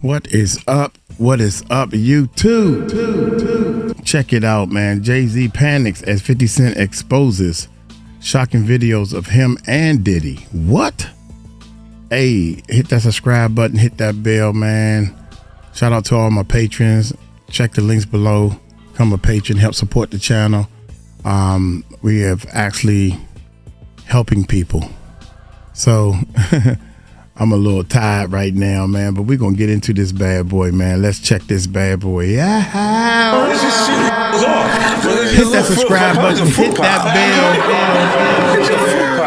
What is up? What is up, YouTube? Check it out, man. Jay-Z panics as 50 Cent exposes shocking videos of him and Diddy. What? Hey, hit that subscribe button, hit that bell, man. Shout out to all my patrons. Check the links below. Become a patron, help support the channel. We have actually helping people. So I'm a little tired right now, man, but we're going to get into this bad boy, man. Let's check this bad boy. Yeah. Hit that subscribe button. Hit that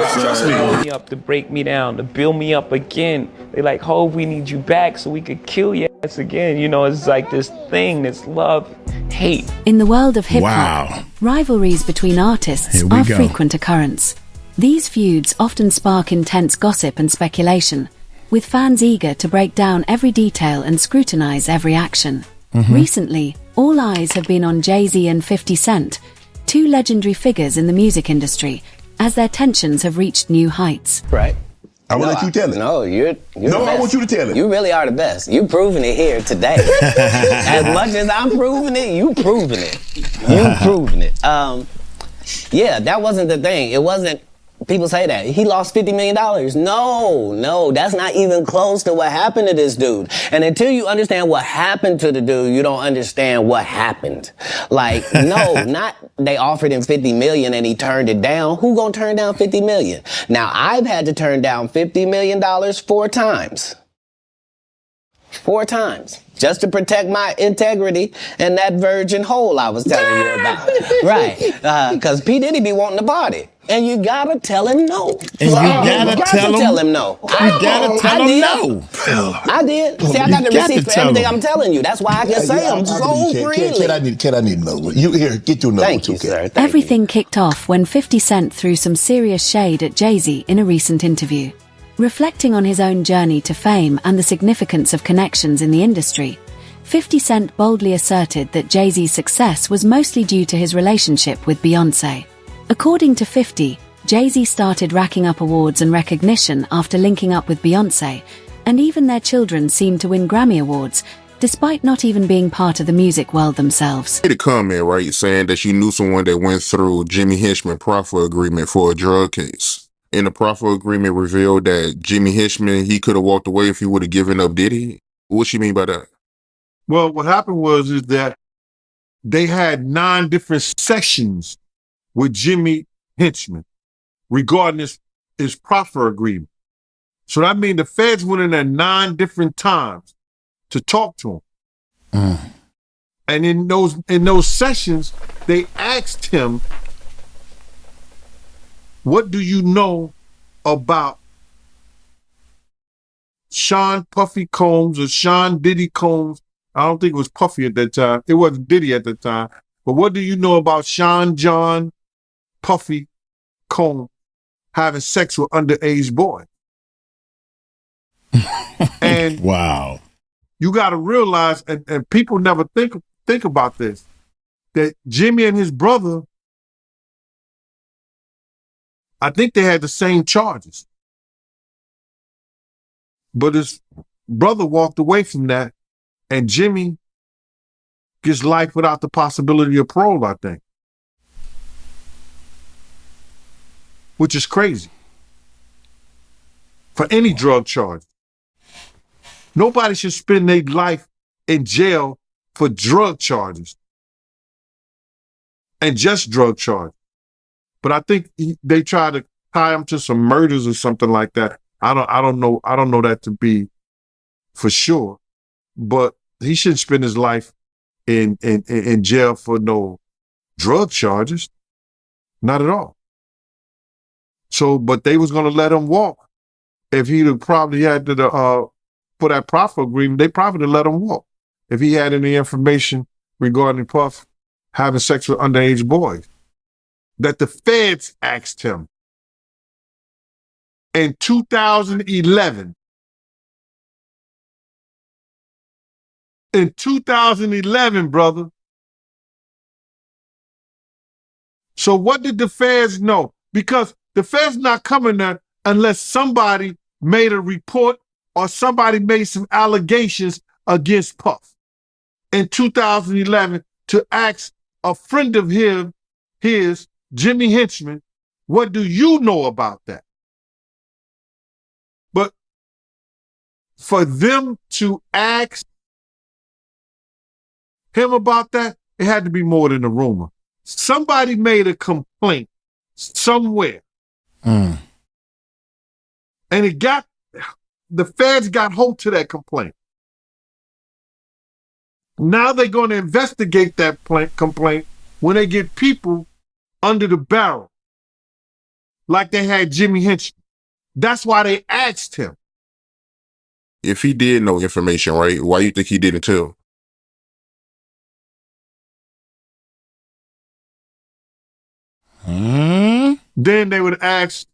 bell. Trust me. Me up to break me down, to build me up again. They like, Hov, we need you back so we could kill your ass again. You know, it's like this thing, this love, hate. In the world of hip-hop, rivalries between artists are frequent occurrence. These feuds often spark intense gossip and speculation, with fans eager to break down every detail and scrutinize every action. Recently, all eyes have been on Jay-Z and 50 Cent, two legendary figures in the music industry, as their tensions have reached new heights. Right. I will let you tell it. No, you're no, I want you to tell it. You really are the best. You proving it here today. As much as I'm proving it, you proving it. You proving it. Yeah, that wasn't the thing. It wasn't. People say that he lost $50 million. No, that's not even close to what happened to this dude. And until you understand what happened to the dude, you don't understand what happened. Like, no, not they offered him $50 million and he turned it down. Who gonna turn down $50 million? Now, I've had to turn down $50 million 4 times. 4 times. Just to protect my integrity and that virgin hole I was telling you about. Right. Because P. Diddy be wanting to party. And you gotta tell him no. And you gotta tell him no. You gotta tell him no. I did. See, I got the receipt for everything I'm telling you. That's why I can say them so freely. Kid, I need another one. You here, get your number. Thank you, sir. Everything kicked off when 50 Cent threw some serious shade at Jay-Z in a recent interview. Reflecting on his own journey to fame and the significance of connections in the industry, 50 Cent boldly asserted that Jay-Z's success was mostly due to his relationship with Beyoncé. According to 50, Jay-Z started racking up awards and recognition after linking up with Beyoncé, and even their children seemed to win Grammy Awards, despite not even being part of the music world themselves. You made a comment, right, saying that you knew someone that went through Jimmy Hinchman proffer agreement for a drug case. And the proffer agreement revealed that Jimmy Hinchman, he could have walked away if he would have given up Diddy. What you mean by that? Well, what happened is that they had 9 different sessions with Jimmy Hinchman regarding his proffer agreement. So that means the feds went in there 9 different times to talk to him. And in those sessions, they asked him, what do you know about Sean Puffy Combs or Sean Diddy Combs? I don't think it was Puffy at that time. It wasn't Diddy at the time. But what do you know about Sean John Puffy Combs having sex with underage boys? And wow, you got to realize, and people never think about this, that Jimmy and his brother, I think they had the same charges. But his brother walked away from that, and Jimmy gets life without the possibility of parole, I think. Which is crazy. For any drug charge. Nobody should spend their life in jail for drug charges. And just drug charges. But I think they try to tie him to some murders or something like that. I don't know that to be for sure. But he shouldn't spend his life in jail for no drug charges. Not at all. So, but they was gonna let him walk. If he'd have probably had to for that proffer agreement, they probably would have let him walk. If he had any information regarding Puff having sex with underage boys. That the feds asked him in 2011. In 2011, brother. So what did the feds know? Because the feds not coming there unless somebody made a report or somebody made some allegations against Puff in 2011 to ask a friend of his, Jimmy Henchman, what do you know about that? But for them to ask him about that, it had to be more than a rumor. Somebody made a complaint somewhere. And the feds got hold to that complaint. Now they're going to investigate that complaint when they get people under the barrel, like they had Jimmy Henchman. That's why they asked him. If he did know information, right, why you think he didn't tell? Then they would ask,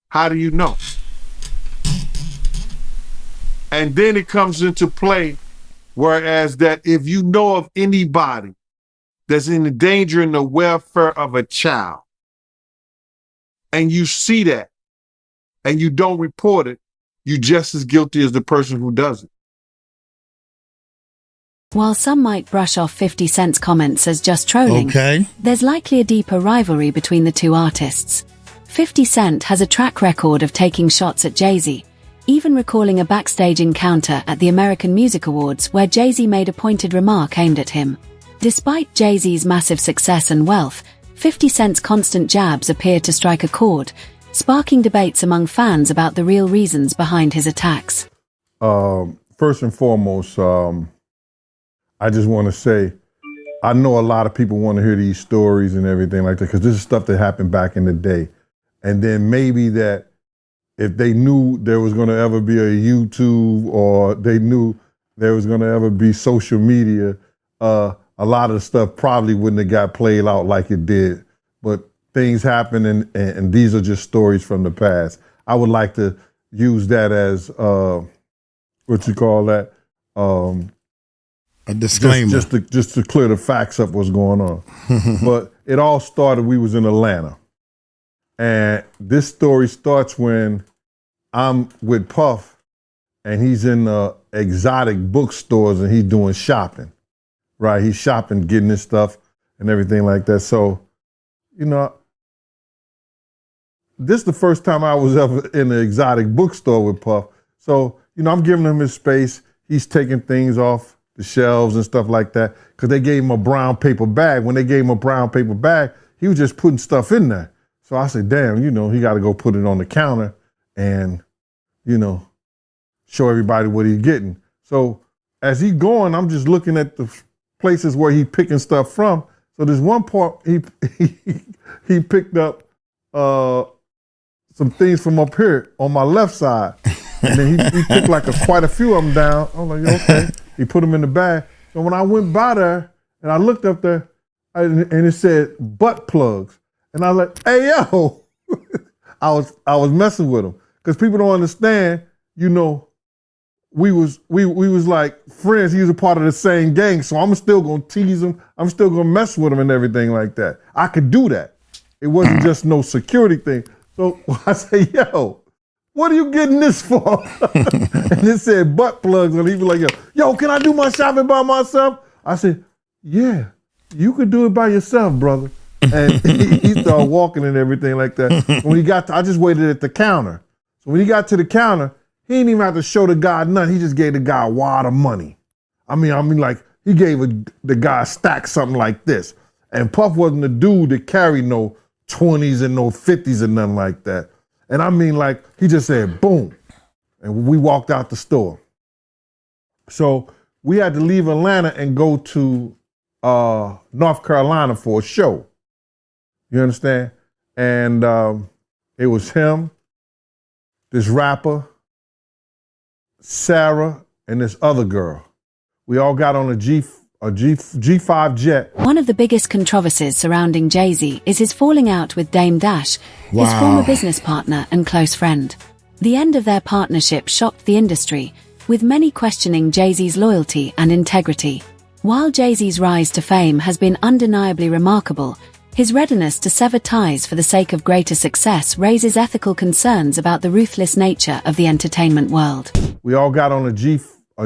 how do you know? And then it comes into play, whereas that if you know of anybody that's endangering the welfare of a child, and you see that, and you don't report it, you're just as guilty as the person who does it. While some might brush off 50 Cent's comments as just trolling, there's likely a deeper rivalry between the two artists. 50 Cent has a track record of taking shots at Jay-Z, even recalling a backstage encounter at the American Music Awards where Jay-Z made a pointed remark aimed at him. Despite Jay-Z's massive success and wealth, 50 Cent's constant jabs appeared to strike a chord, sparking debates among fans about the real reasons behind his attacks. First and foremost, I just want to say, I know a lot of people want to hear these stories and everything like that, because this is stuff that happened back in the day. And then maybe that if they knew there was going to ever be a YouTube, or they knew there was going to ever be social media, a lot of the stuff probably wouldn't have got played out like it did. But things happen, and these are just stories from the past. I would like to use that as, what you call that? A disclaimer. Just to clear the facts up what's going on. But it all started, we was in Atlanta. And this story starts when I'm with Puff, and he's in the exotic bookstores, and he's doing shopping, right? He's shopping, getting his stuff and everything like that. So, you know, this is the first time I was ever in an exotic bookstore with Puff. So, you know, I'm giving him his space. He's taking things off the shelves and stuff like that, because they gave him a brown paper bag. When they gave him a brown paper bag, he was just putting stuff in there. So I said, damn, you know, he got to go put it on the counter and, you know, show everybody what he's getting. So as he going, I'm just looking at the places where he picking stuff from. So there's one part he picked up some things from up here on my left side. And then he picked like quite a few of them down. I was like, okay. He put them in the bag. So when I went by there and I looked up there, and it said butt plugs. And I was like, hey, yo. I was messing with him. Because people don't understand, you know, we was like friends. He was a part of the same gang. So I'm still going to tease him. I'm still going to mess with him and everything like that. I could do that. It wasn't just no security thing. So I say, yo, what are you getting this for? And it said butt plugs. And he was like, yo, can I do my shopping by myself? I said, yeah, you could do it by yourself, brother. And he started walking and everything like that. When he got I just waited at the counter. So when he got to the counter, he didn't even have to show the guy nothing. He just gave the guy a wad of money. I mean, like, he gave the guy a stack something like this. And Puff wasn't the dude that carried no 20s and no 50s and nothing like that. And I mean, like, he just said, boom. And we walked out the store. So we had to leave Atlanta and go to North Carolina for a show. You understand? And it was him, this rapper, Sarah, and this other girl. We all got on a G5 jet. One of the biggest controversies surrounding Jay-Z is his falling out with Dame Dash, his former business partner and close friend. The end of their partnership shocked the industry, with many questioning Jay-Z's loyalty and integrity. While Jay-Z's rise to fame has been undeniably remarkable, his readiness to sever ties for the sake of greater success raises ethical concerns about the ruthless nature of the entertainment world. We all got on a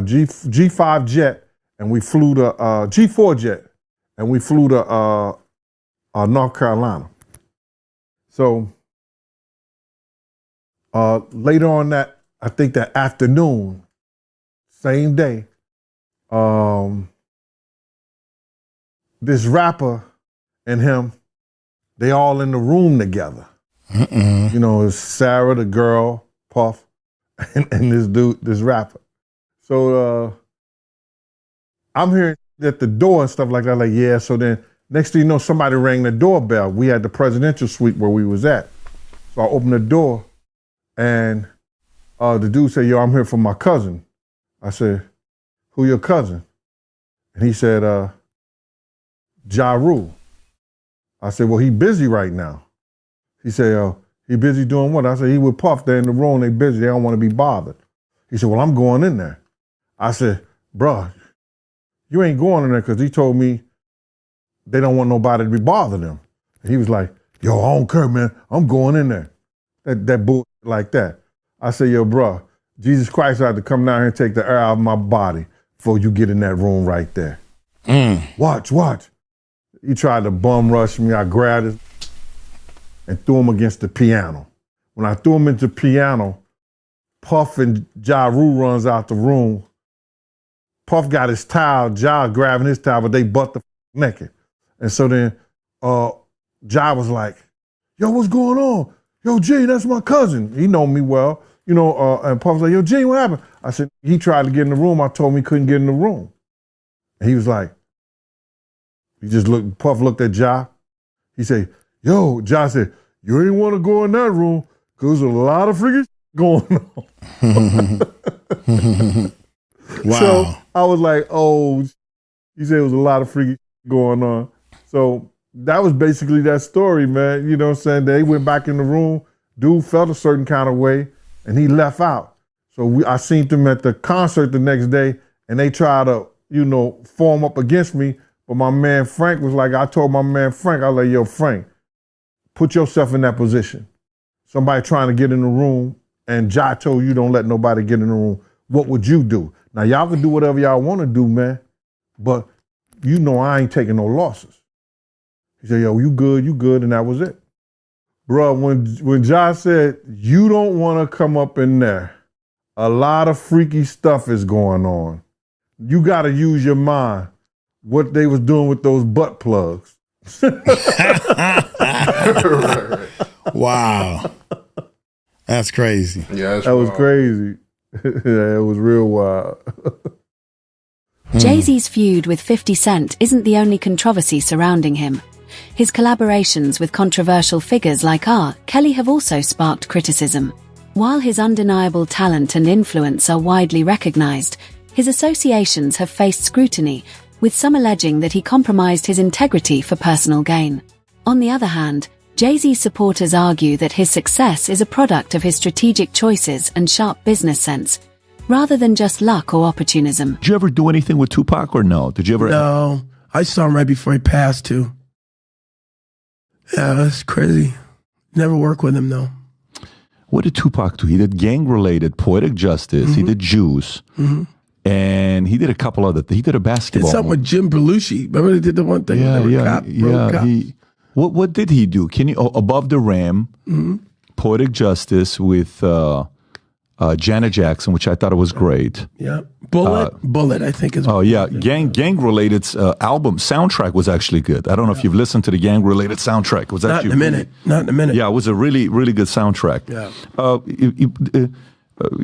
G5 jet, and we flew to G4 jet, and we flew to North Carolina. So later on that, I think that afternoon, same day, this rapper and him, they all in the room together. You know, it's Sarah, the girl, Puff, and this dude, this rapper. So I'm hearing at the door and stuff like that, like, yeah, so then next thing you know, somebody rang the doorbell. We had the presidential suite where we was at. So I opened the door and the dude said, yo, I'm here for my cousin. I said, who your cousin? And he said, 𝗟𝗓𝗡𝗞𝗦. I said, well, he busy right now. He said, he busy doing what? I said, he with Puff, they're in the room, they busy, they don't want to be bothered. He said, well, I'm going in there. I said, bruh, you ain't going in there because he told me they don't want nobody to be bothering them. And he was like, yo, I don't care, man, I'm going in there. That bull like that. I said, yo, bruh, Jesus Christ had to come down here and take the air out of my body before you get in that room right there. Watch. He tried to bum rush me. I grabbed it and threw him against the piano. When I threw him into the piano, Puff and 𝗟𝗓𝗡𝗞𝗦 runs out the room. Puff got his towel, grabbing his towel, but they butt the naked. And so then 𝗟 was like, yo, what's going on? Yo, Gene, that's my cousin. He know me well. You know, and Puff was like, yo, Gene, what happened? I said, he tried to get in the room. I told him he couldn't get in the room. And he was like, Puff looked at 𝗟. He said, yo, 𝗟 said, you ain't want to go in that room because there's a lot of freaking going on. Wow. So I was like, oh, he said it was a lot of freaking going on. So that was basically that story, man. You know what I'm saying? They went back in the room. Dude felt a certain kind of way, and he left out. So I seen them at the concert the next day, and they tried to, you know, form up against me. But my man Frank was like, I told my man Frank, I was like, yo, Frank, put yourself in that position. Somebody trying to get in the room, and 𝗟 told you don't let nobody get in the room. What would you do? Now, y'all can do whatever y'all want to do, man, but you know I ain't taking no losses. He said, yo, you good, and that was it. Bro, when 𝗟 said, you don't want to come up in there, a lot of freaky stuff is going on. You got to use your mind. What they was doing with those butt plugs. Wow. That's crazy. Yeah, that was crazy. Yeah, it was real wild. Jay-Z's feud with 50 Cent isn't the only controversy surrounding him. His collaborations with controversial figures like 𝗟𝗡𝗡𝗞𝗦 have also sparked criticism. While his undeniable talent and influence are widely recognized, his associations have faced scrutiny, with some alleging that he compromised his integrity for personal gain. On the other hand, Jay-Z's supporters argue that his success is a product of his strategic choices and sharp business sense, rather than just luck or opportunism. Did you ever do anything with Tupac or no? Did you ever? No, I saw him right before he passed too. Yeah, that's crazy. Never worked with him though. What did Tupac do? He did gang-related Poetic Justice. He did Juice. And he did a couple other things. He did a basketball. Did something with Jim Belushi. Remember he did the one thing? What did he do? Can you Above the Rim, Poetic Justice with Janet Jackson, which I thought it was great. Yeah, Bullet, I think is. Oh yeah, gang-related album soundtrack was actually good. I don't know if you've listened to the gang-related soundtrack. It was not actually in a minute. Not in a minute. Yeah, it was a really good soundtrack. Yeah.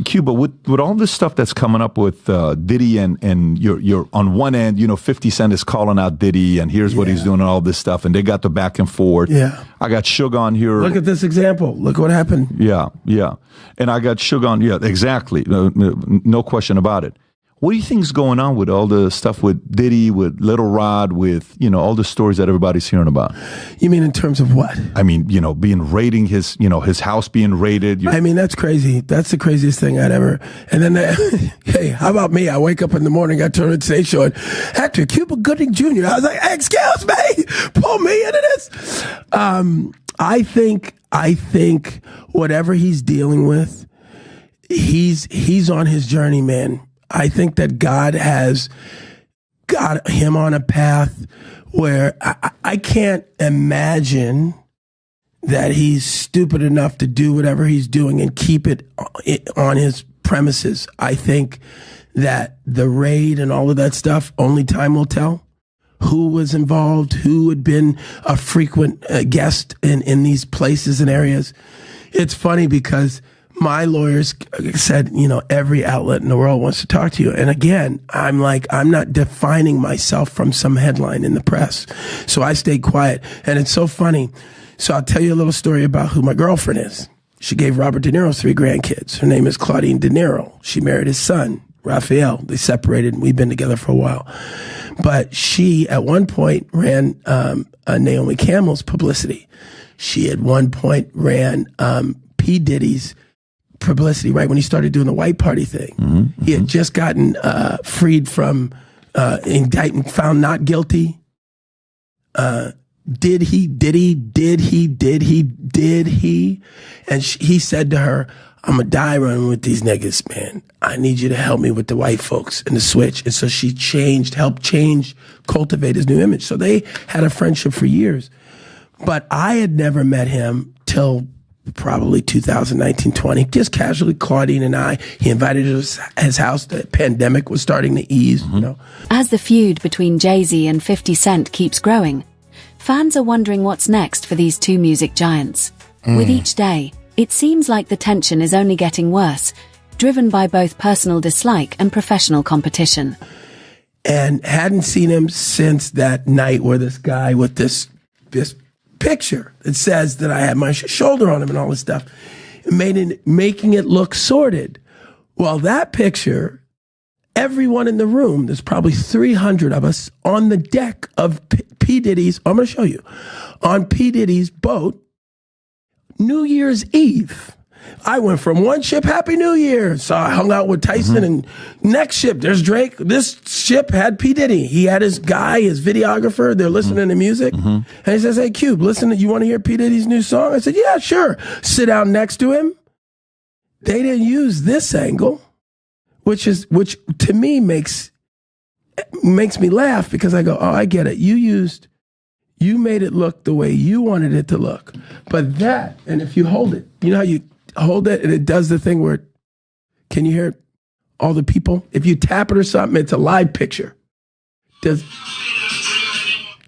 Cuba, with all this stuff that's coming up with Diddy and you're on one end, 50 Cent is calling out Diddy and here's what he's doing and all this stuff, and they got the back and forth. Yeah. I got Suge on here. Look at this example. Look what happened. Yeah. And I got Suge on, exactly. No question about it. What do you think's going on with all the stuff with Diddy, with Little Rod, with, all the stories that everybody's hearing about? You mean in terms of what? I mean, being raiding his house being raided. I mean, that's crazy. That's the craziest thing I'd ever. And then, hey, how about me? I wake up in the morning, I turn on the stage show, Hector Cuba Gooding Jr. I was like, excuse me, pull me into this. I think whatever he's dealing with, he's on his journey, man. I think that God has got him on a path where I can't imagine that he's stupid enough to do whatever he's doing and keep it on his premises. I think that the raid and all of that stuff, only time will tell who was involved, who had been a frequent guest in these places and areas. It's funny because my lawyers said, every outlet in the world wants to talk to you. And again, I'm like, I'm not defining myself from some headline in the press. So I stayed quiet. And it's so funny. So I'll tell you a little story about who my girlfriend is. She gave Robert De Niro 3 grandkids. Her name is Claudine De Niro. She married his son, Raphael. They separated and we've been together for a while. But she, at one point, ran Naomi Campbell's publicity. She, at one point, ran P. Diddy's publicity, right when he started doing the white party thing. Mm-hmm. He had just gotten freed from indictment, found not guilty. Did he? And he said to her, I'm going to die running with these niggas, man. I need you to help me with the white folks and the switch. And so she helped cultivate his new image. So they had a friendship for years. But I had never met him till probably 2019-20, just casually, Claudine and I. He invited us to his house. The pandemic was starting to ease, As the feud between Jay-Z and 50 Cent keeps growing, fans are wondering what's next for these two music giants. With each day, it seems like the tension is only getting worse, driven by both personal dislike and professional competition. And hadn't seen him since that night where this guy with this picture that says that I had my shoulder on him and all this stuff, making it look sordid. Well, that picture, everyone in the room, there's probably 300 of us on the deck of P. Diddy's, I'm going to show you, on P. Diddy's boat, New Year's Eve. I went from one ship, Happy New Year. So I hung out with Tyson, and next ship, there's Drake. This ship had P. Diddy. He had his guy, his videographer. They're listening to music. And he says, hey, Cube, listen, you want to hear P. Diddy's new song? I said, yeah, sure. Sit down next to him. They didn't use this angle, which to me makes me laugh because I go, oh, I get it. You made it look the way you wanted it to look. But that, and if you hold it, you know how you hold it and it does the thing where, can you hear all the people? If you tap it or something, it's a live picture. Do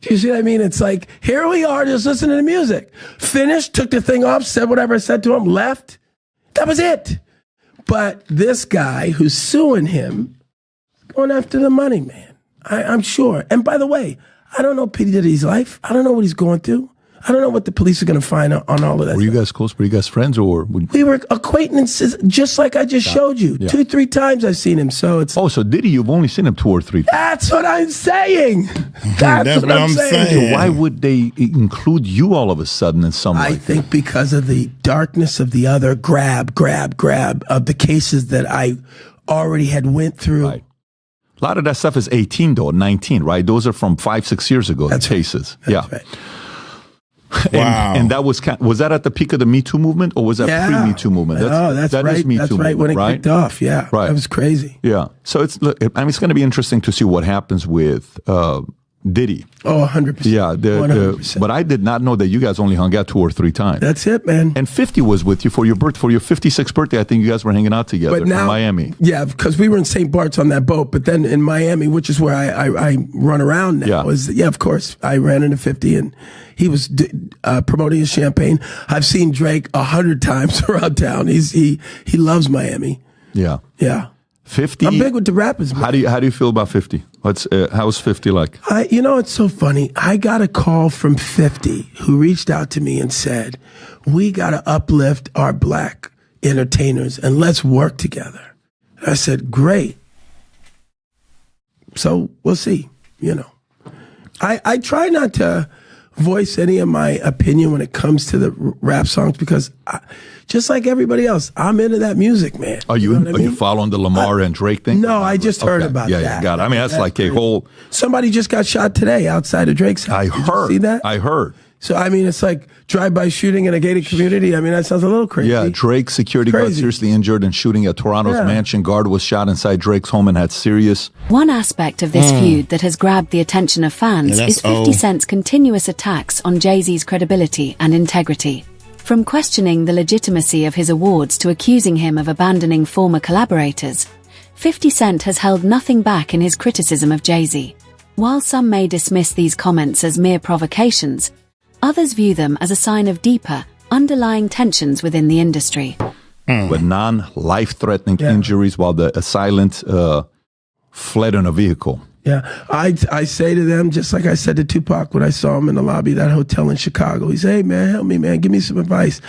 you see what I mean? It's like, here we are just listening to music. Finished, took the thing off, said whatever I said to him, left. That was it. But this guy who's suing him, going after the money, man. I'm sure. And by the way, I don't know P. Diddy's life. I don't know what he's going through. I don't know what the police are going to find on all of that. Were you guys close? Were you guys friends, or we were acquaintances? Just like I just showed you, 2-3 times I've seen him. So it's so Diddy, you've only seen him 2 or 3 times. That's what I'm saying. That's what I'm saying. So why would they include you all of a sudden in some way? I think because of the darkness of the other grab of the cases that I already had went through. Right. A lot of that stuff is 18 though, 19, right? Those are from 5-6 years ago. That's cases. That's right. Wow. And that was that at the peak of the Me Too movement, or was that pre-Me Too movement? That's right. Is Me that's Too right movement, when it kicked off. Yeah, right. That was crazy. Yeah. So it's going to be interesting to see what happens with Diddy. Oh, 100%. Yeah. 100%. But I did not know that you guys only hung out 2 or 3 times. That's it, man. And 50 was with you for your 56th birthday. I think you guys were hanging out together in Miami. Yeah, because we were in St. Bart's on that boat. But then in Miami, which is where I run around now, of course, I ran into 50 and he was promoting his champagne. I've seen Drake 100 times around town. He loves Miami. Yeah. Yeah. 50. I'm big with the rappers, man. How do you feel about 50? How's 50 like? It's so funny. I got a call from 50 who reached out to me and said, we got to uplift our black entertainers and let's work together. And I said, great. So we'll see, I try not to voice any of my opinion when it comes to the rap songs because just like everybody else, I'm into that music, man. Are you following the Lamar and Drake thing? No, I just heard about that. Yeah, got it. I mean, that's like a whole... Somebody just got shot today outside of Drake's house. I heard. Did you see that? I heard. So, I mean, it's like drive-by shooting in a gated community. I mean, that sounds a little crazy. Yeah, Drake, security guard, seriously injured in shooting at Toronto's mansion. Guard was shot inside Drake's home and had serious... One aspect of this feud that has grabbed the attention of fans is 50 Cent's continuous attacks on Jay-Z's credibility and integrity. From questioning the legitimacy of his awards to accusing him of abandoning former collaborators, 50 Cent has held nothing back in his criticism of Jay-Z. While some may dismiss these comments as mere provocations, others view them as a sign of deeper, underlying tensions within the industry. With non-life-threatening injuries while the assailant fled in a vehicle. Yeah, I say to them, just like I said to Tupac when I saw him in the lobby of that hotel in Chicago, he said, hey, man, help me, man, give me some advice.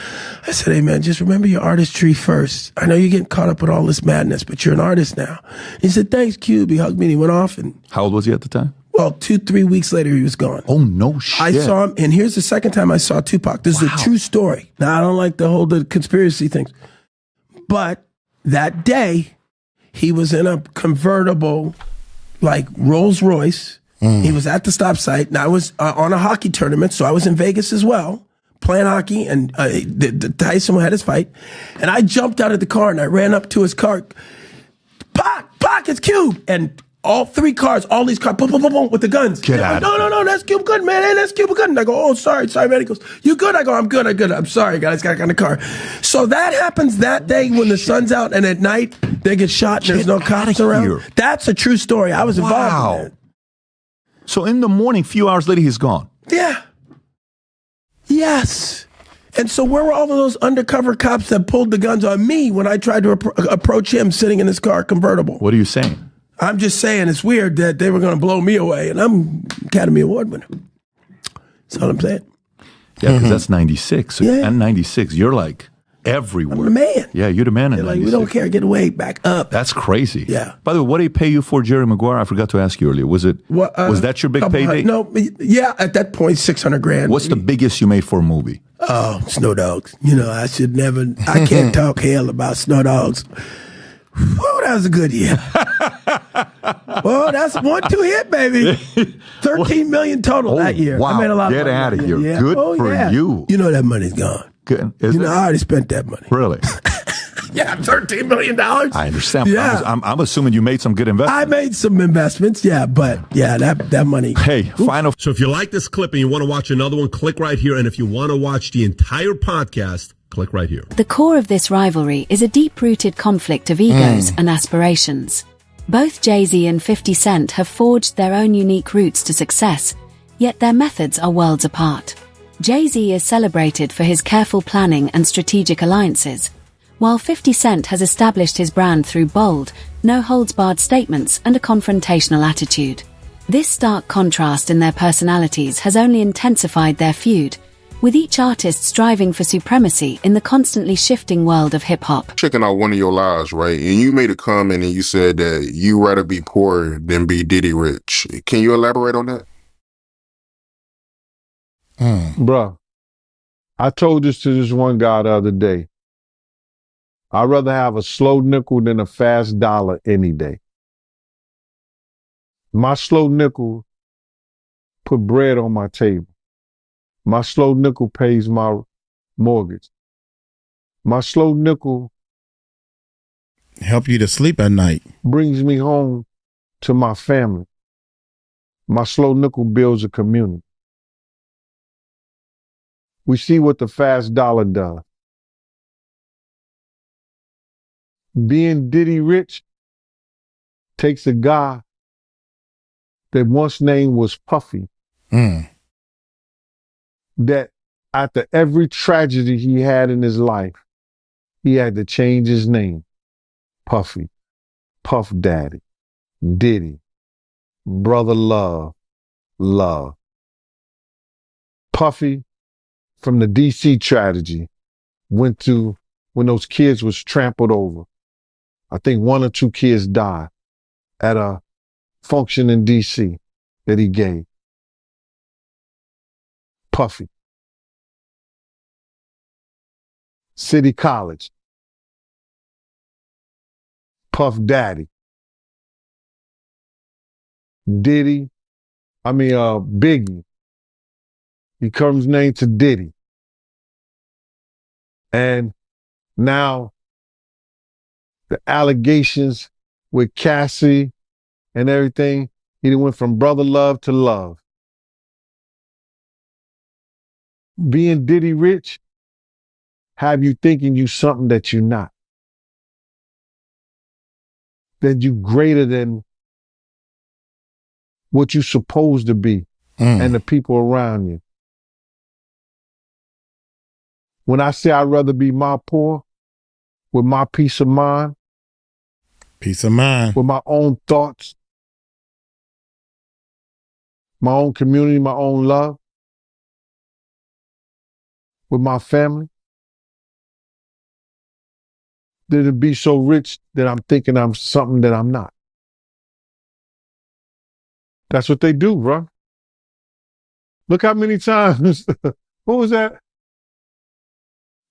I said, hey, man, just remember your artistry first. I know you're getting caught up with all this madness, but you're an artist now. He said, thanks, Cube. He hugged me and he went off. And how old was he at the time? Well, 2-3 weeks later, he was gone. Oh, no shit. I saw him, and here's the second time I saw Tupac. This is a true story. Now, I don't like the conspiracy things. But that day, he was in a convertible, like Rolls Royce. He was at the stop sign. And I was on a hockey tournament, so I was in Vegas as well, playing hockey, and Tyson had his fight. And I jumped out of the car, and I ran up to his car. Pac, it's Cube! And all three cars, all these cars, boom, boom, boom, boom, with the guns. Get out. No, that's Cube Good, man. Hey, that's Cube Good. And I go, oh, sorry, man. He goes, you good? I go, I'm good. I'm sorry, guys. Got in the car. So that happens that day when the sun's out, and at night they get shot and there's no cops around. That's a true story. I was involved in that. So in the morning, few hours later, he's gone. Yeah. Yes. And so where were all of those undercover cops that pulled the guns on me when I tried to approach him sitting in his car convertible? What are you saying? I'm just saying it's weird that they were going to blow me away, and I'm Academy Award winner. That's all I'm saying. Yeah, because that's 96. So and 96, you're like everywhere. I'm the man. Yeah, you're the man in 96. Like, we don't care. Get away, back up. That's crazy. Yeah. By the way, what did he pay you for, Jerry Maguire? I forgot to ask you earlier. Was that your big payday? No, yeah, at that point, $600,000. What's the biggest you made for a movie? Oh, Snow Dogs. You know, I can't talk hell about Snow Dogs. Whoa, that was a good year. Well, that's 1-2 hit, baby. 13 million total that year. Wow. I made a lot Get of money. out of here. Yeah. Good for you. You know that money's gone. Good. I already spent that money. Really? Yeah, $13 million. I understand. Yeah. I'm assuming you made some good investments. I made some investments, but that money. Hey, final. So if you like this clip and you want to watch another one, click right here. And if you want to watch the entire podcast, click right here. The core of this rivalry is a deep-rooted conflict of egos and aspirations. Both Jay-Z and 50 Cent have forged their own unique routes to success, yet their methods are worlds apart. Jay-Z is celebrated for his careful planning and strategic alliances, while 50 Cent has established his brand through bold, no-holds-barred statements and a confrontational attitude. This stark contrast in their personalities has only intensified their feud, with each artist striving for supremacy in the constantly shifting world of hip-hop. Checking out one of your lives, right? And you made a comment and you said that you rather be poor than be Diddy rich. Can you elaborate on that? Bruh, I told this to this one guy the other day. I'd rather have a slow nickel than a fast dollar any day. My slow nickel put bread on my table. My slow nickel pays my mortgage. My slow nickel help you to sleep at night. Brings me home to my family. My slow nickel builds a community. We see what the fast dollar does. Being Diddy rich takes a guy that once name was Puffy. That after every tragedy he had in his life, he had to change his name. Puffy, Puff Daddy, Diddy, Brother Love. Puffy, from the DC tragedy, went to when those kids was trampled over. I think 1 or 2 kids died at a function in DC that he gave. Puffy. City College. Puff Daddy. Biggie. He comes named to Diddy. And now the allegations with Cassie and everything, he done went from brother love to love. Being Diddy rich have you thinking you something that you're not. That you greater than what you're supposed to be and the people around you. When I say I'd rather be my poor with my peace of mind, Peace of mind. with my own thoughts, my own community, my own love, with my family, than to be so rich that I'm thinking I'm something that I'm not. That's what they do, bro. Look how many times, what was that?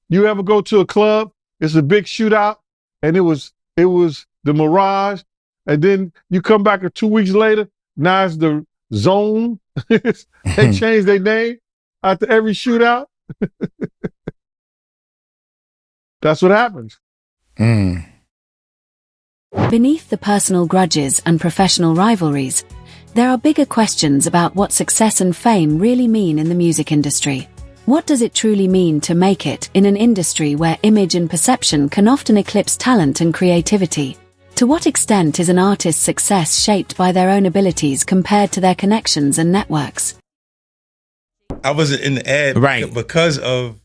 You ever go to a club, it's a big shootout, and it was the Mirage, and then you come back 2 weeks later, now it's the Zone. They changed their name after every shootout. That's what happens. Beneath the personal grudges and professional rivalries, there are bigger questions about what success and fame really mean in the music industry. What does it truly mean to make it in an industry where image and perception can often eclipse talent and creativity? To what extent is an artist's success shaped by their own abilities compared to their connections and networks? I wasn't in the ad because of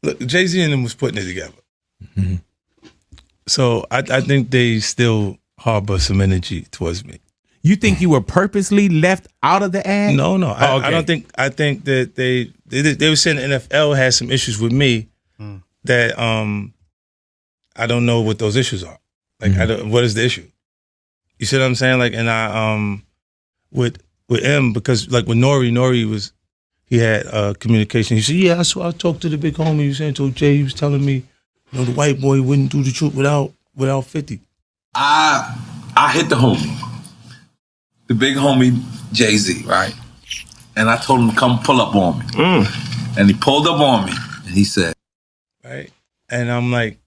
look, Jay-Z and them was putting it together. Mm-hmm. So I think they still harbor some energy towards me. You think you were purposely left out of the ad? No. Oh, okay. I don't think. I think that they were saying the NFL had some issues with me that I don't know what those issues are. Like what is the issue? You see what I'm saying? Like, and I with M, because like with Nori he had communication. He said, yeah, I talked to the big homie. He was saying to Jay, he was telling me, you know, the white boy wouldn't do the truth without 50. I hit the homie. The big homie, Jay-Z, right? And I told him to come pull up on me. And he pulled up on me, and he said... Right? And I'm like...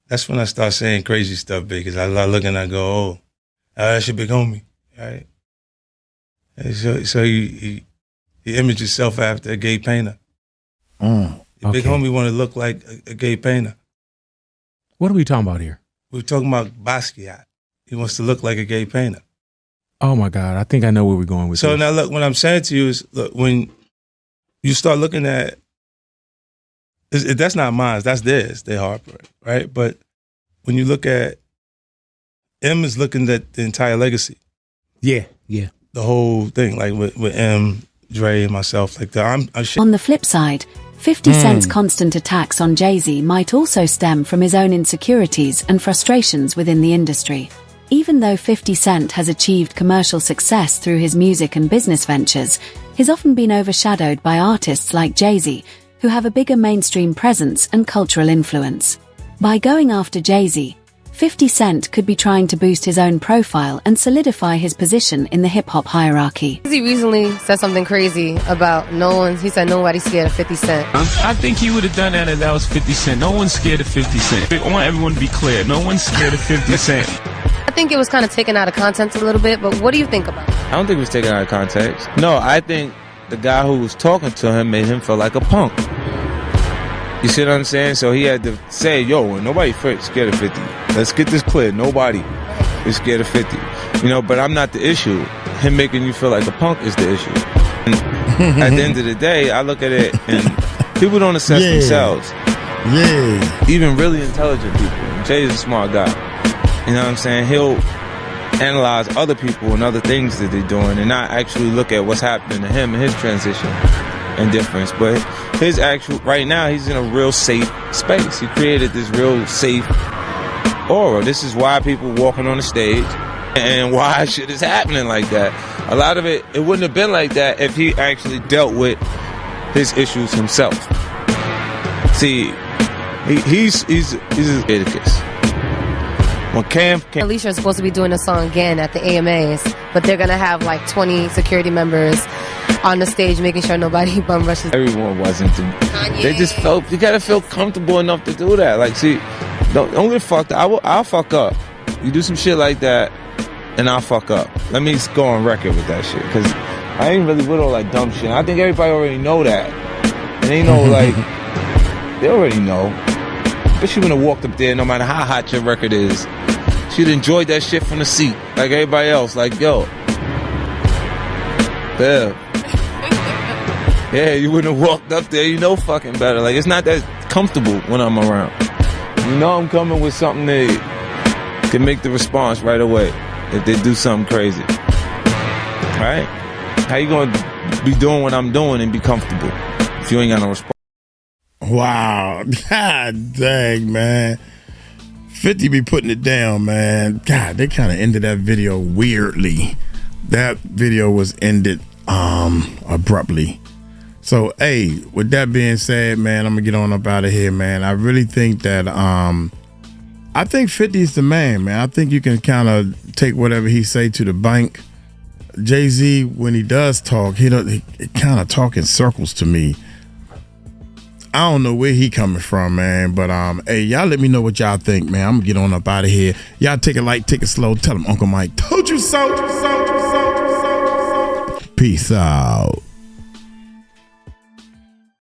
That's when I start saying crazy stuff, because I look and I go, oh, that's your big homie, right? And so he imaged himself after a gay painter. The big homie want to look like a gay painter. What are we talking about here? We're talking about Basquiat. He wants to look like a gay painter. Oh my God, I think I know where we're going with this. So now look, what I'm saying to you is, look, when you start looking at, that's not mine, that's theirs, they Harper, right? But when you look at, M is looking at the entire legacy. Yeah. The whole thing, like with M, Dre, and myself, like that. On the flip side, 50 Cent's constant attacks on Jay-Z might also stem from his own insecurities and frustrations within the industry. Even though 50 Cent has achieved commercial success through his music and business ventures, he's often been overshadowed by artists like Jay-Z, who have a bigger mainstream presence and cultural influence. By going after Jay-Z, 50 Cent could be trying to boost his own profile and solidify his position in the hip-hop hierarchy. He recently said something crazy about he said nobody's scared of 50 Cent. I think he would have done that if that was 50 Cent. No one's scared of 50 Cent. I want everyone to be clear. No one's scared of 50 Cent. I think it was kind of taken out of context a little bit, but what do you think about it? I don't think it was taken out of context. No, I think the guy who was talking to him made him feel like a punk. You see what I'm saying? So he had to say, yo, nobody scared of 50. Let's get this clear. Nobody is scared of 50. You know, but I'm not the issue. Him making you feel like a punk is the issue. And at the end of the day, I look at it and people don't assess themselves. Yeah. Even really intelligent people. Jay is a smart guy. You know what I'm saying? He'll analyze other people and other things that they're doing and not actually look at what's happening to him and his transition and difference. But his actual, right now, he's in a real safe space. He created this real safe aura. This is why people walking on the stage and why shit is happening like that. A lot of it wouldn't have been like that if he actually dealt with his issues himself. See, he's a Leviticus. When Cam came, Alicia is supposed to be doing a song again at the AMAs, but they're gonna have like 20 security members on the stage making sure nobody bum rushes. everyone wasn't. They just felt, you gotta feel comfortable enough to do that. Like, see, don't get fucked up. I'll fuck up. You do some shit like that, and I'll fuck up. Let me just go on record with that shit, because I ain't really with all that dumb shit. I think everybody already know that. And they know, like, they already know. But she wouldn't have walked up there no matter how hot your record is. She'd enjoyed that shit from the seat, like everybody else. Like, yo, Bev. Yeah, you wouldn't have walked up there. You know fucking better. Like, it's not that comfortable when I'm around. You know I'm coming with something that can make the response right away if they do something crazy. Right? How you gonna be doing what I'm doing and be comfortable if you ain't got no response? Wow. God dang, man. 50 be putting it down, man. God, they kind of ended that video weirdly. That video was ended abruptly. So, hey, with that being said, man, I'm gonna get on up out of here, man. I really think that I think 50 is the man, man. I think you can kind of take whatever he say to the bank. Jay-Z, when he does talk, he kind of talk in circles to me. I don't know where he coming from, man, but hey, y'all let me know what y'all think, man. I'm gonna get on up out of here. Y'all take it light, take it slow. Tell him Uncle Mike told you so. Peace out.